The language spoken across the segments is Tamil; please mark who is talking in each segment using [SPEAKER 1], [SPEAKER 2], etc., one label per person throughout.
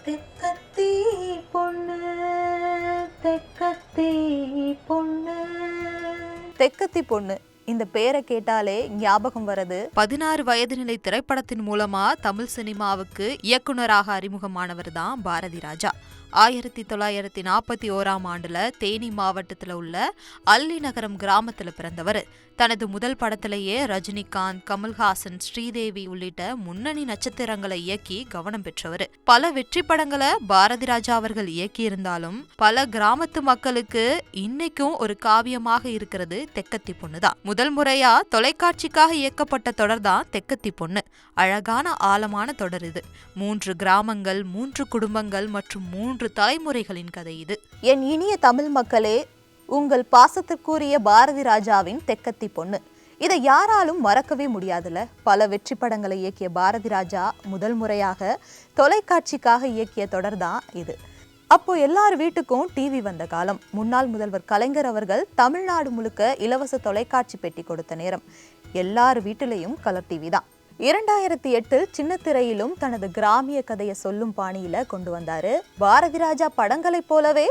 [SPEAKER 1] தெக்கத்தி பொண்ணு தெக்கத்தி பொண்ணு தெக்கத்தி பொண்ணு இந்த பேரை கேட்டாலே ஞாபகம் வரது
[SPEAKER 2] 16 வயது நிலை திரைப்படத்தின் மூலமா தமிழ் சினிமாவுக்கு இயக்குனராக அறிமுகமானவர் தான் பாரதி ராஜா. 1941ஆம் ஆண்டுல தேனி மாவட்டத்துல உள்ள அல்லி நகரம் கிராமத்துல பிறந்தவர். தனது முதல் படத்திலேயே ரஜினிகாந்த், கமல்ஹாசன், ஸ்ரீதேவி உள்ளிட்ட முன்னணி நட்சத்திரங்களை இயக்கி கவனம் பெற்றவர். பல வெற்றி படங்களை பாரதி ராஜா அவர்கள் இயக்கியிருந்தாலும் பல கிராமத்து மக்களுக்கு இன்னைக்கும் ஒரு காவியமாக இருக்கிறது தெக்கத்தி பொண்ணுதான். முதல் முறையா தொலைக்காட்சிக்காக இயக்கப்பட்ட தொடர் தான் தெக்கத்தி பொண்ணு. அழகான ஆழமான தொடர் இது. 3 கிராமங்கள், 3 குடும்பங்கள் மற்றும் 3 தலைமுறைகளின் கதை இது.
[SPEAKER 1] என் இனிய தமிழ் மக்களே, உங்கள் பாசத்திற்குரிய பாரதி ராஜாவின் தெக்கத்தி பொண்ணு இதை யாராலும் மறக்கவே முடியாதுல. பல வெற்றி படங்களை இயக்கிய பாரதி ராஜா முதல் முறையாக தொலைக்காட்சிக்காக இயக்கிய தொடர் தான் இது. அப்போ எல்லார் வீட்டுக்கும் டிவி வந்த காலம். முன்னாள் முதல்வர் கலைஞர் அவர்கள் தமிழ்நாடு முழுக்க இலவச தொலைக்காட்சி பெட்டி கொடுத்த நேரம். எல்லார் வீட்டிலையும் கலர் டிவி தான். 2008 சின்ன திரையிலும் தனது கிராமிய கதையை சொல்லும் பாணியில கொண்டு வந்தாரு. பாரதி ராஜா படங்களைப் போலவே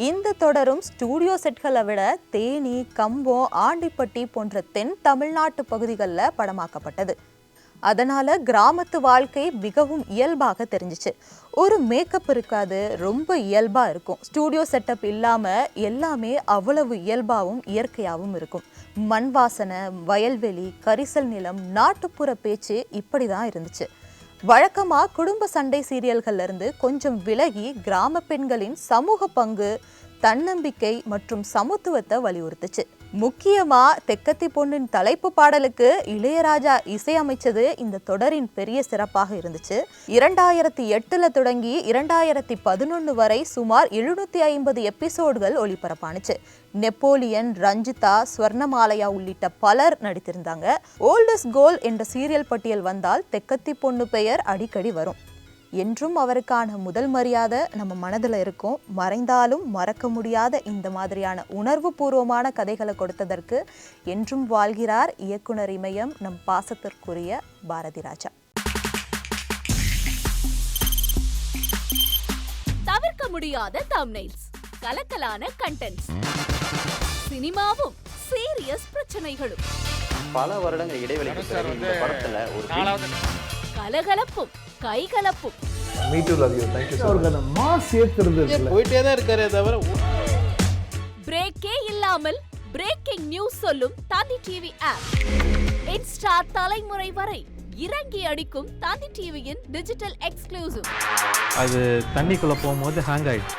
[SPEAKER 1] இந்த தொடரும் ஸ்டூடியோ செட்களை விட தேனி, கம்பம், ஆண்டிப்பட்டி போன்ற தென் தமிழ்நாட்டு பகுதிகளில் படமாக்கப்பட்டது. அதனால கிராமத்து வாழ்க்கை மிகவும் இயல்பாக தெரிஞ்சிச்சு. ஒரு மேக்கப் இருக்காது, ரொம்ப இயல்பா இருக்கும். ஸ்டூடியோ செட்டப் இல்லாம எல்லாமே அவ்வளவு இயல்பாகவும் இயற்கையாகவும் இருக்கும். மண் வாசனை, வயல்வெளி, கரிசல் நிலம், நாட்டுப்புற பேச்சு இப்படிதான் இருந்துச்சு. வழக்கமா குடும்ப சண்டை சீரியல்கள்ல இருந்து கொஞ்சம் விலகி கிராம பெண்களின் சமூக பங்கு, தன்னம்பிக்கை மற்றும் சமத்துவத்தை வலியுறுத்துச்சு. முக்கியமா தெக்கத்தி பொண்ணின் தலைப்பு பாடலுக்கு இளையராஜா இசையமைச்சது இந்த தொடரின் பெரிய சிறப்பாக இருந்துச்சு. 2008 தொடங்கி 2011 வரை சுமார் 750 எபிசோடுகள் ஒளிபரப்பானுச்சு. நெப்போலியன், ரஞ்சிதா, ஸ்வர்ணமாலையா உள்ளிட்ட பலர் நடித்திருந்தாங்க. ஓல்டஸ்ட் கோல் என்ற சீரியல் பட்டியல் வந்தால் தெக்கத்தி பொண்ணு பெயர் அடிக்கடி வரும். என்றும் அவருக்கான முதல் மரியாதை நம்ம மனதில் இருக்கும். மறைந்தாலும் மறக்க முடியாத இந்த மாதிரியான உணர்வு பூர்வமான கதைகளை கொடுத்ததற்கு என்றும் வாழ்கிறார் இயக்குனர் இமயம் நம் பாசத்திற்குரிய பாரதி ராஜா.
[SPEAKER 3] தவிர்க்க முடியாத தம்ப்நெயில்ஸ், கலக்கலான கண்டென்ட்ஸ், சினிமாவும் சீரியஸ் பிரச்சனைகளும்,
[SPEAKER 4] பல வருடங்கள் இடைவெளிக்கு பிறகு இந்த படத்துல ஒரு
[SPEAKER 3] கலகலப்பும் கைகலப்பும்,
[SPEAKER 4] போயிட்டே தான் இருக்காரே தவிர
[SPEAKER 3] பிரேக்கே இல்லாமல் பிரேக்கிங் நியூஸ் சொல்லும் தந்தி டிவி ஆப். இன்ஸ்டா தலைமுறை வரை இறங்கி அடிக்கும் தந்தி டிவியின் டிஜிட்டல் எக்ஸ்க்ளூசிவ்.
[SPEAKER 5] அது தண்ணிக்குள்ள போகும்போது ஹேங் ஆயிடுச்சு.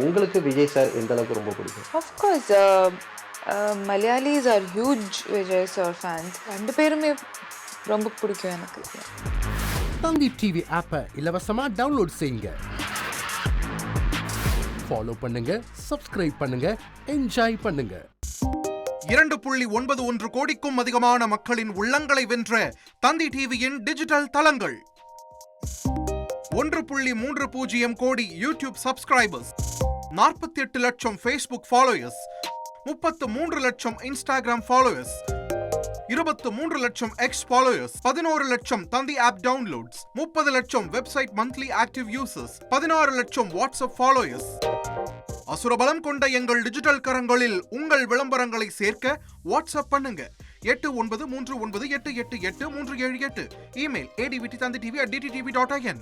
[SPEAKER 4] உங்களுக்கு விஜய் சார் எந்த அளவுக்கு ரொம்ப பிடிக்கும்?
[SPEAKER 6] Of course, Malayalis are huge Vijay sir fans. ரெண்டு பேருமே ரொம்ப பிடிக்கும் எனக்கு.
[SPEAKER 7] தந்தி டிவி ஆப்பை இலவசமா டவுன்லோட் செய்யுங்க. ஃபாலோ பண்ணுங்க, சப்ஸ்கிரைப் பண்ணுங்க, என்ஜாய் பண்ணுங்க.
[SPEAKER 8] 2.91 கோடிக்கும் அதிகமான மக்களின் உள்ளங்களை வென்ற தந்தி டிவியின் டிஜிட்டல் தளங்கள், 1.30 கோடி யூடியூப் சப்ஸ்கிரைபர்ஸ், 48 லட்சம் ஃபேஸ்புக் ஃபாலோயர்ஸ், 33 லட்சம் இன்ஸ்டாகிராம் ஃபாலோயர்ஸ், 23 லட்சம் எக்ஸ் ஃபாலோயர்ஸ், 11 லட்சம் தந்தி ஆப் டவுன்லோட்ஸ், 30 லட்சம் வெப்சைட் மந்த்லி ஆக்டிவ் யூசர்ஸ், 16 லட்சம் வாட்ஸ்அப் ஃபாலோயர்ஸ். அசுரபலம் கொண்ட எங்கள் டிஜிட்டல் கரங்களில் உங்கள் விளம்பரங்களை சேர்க்க வாட்ஸ்அப் பண்ணுங்க 8939888378. Email advttanditv@dttv.in.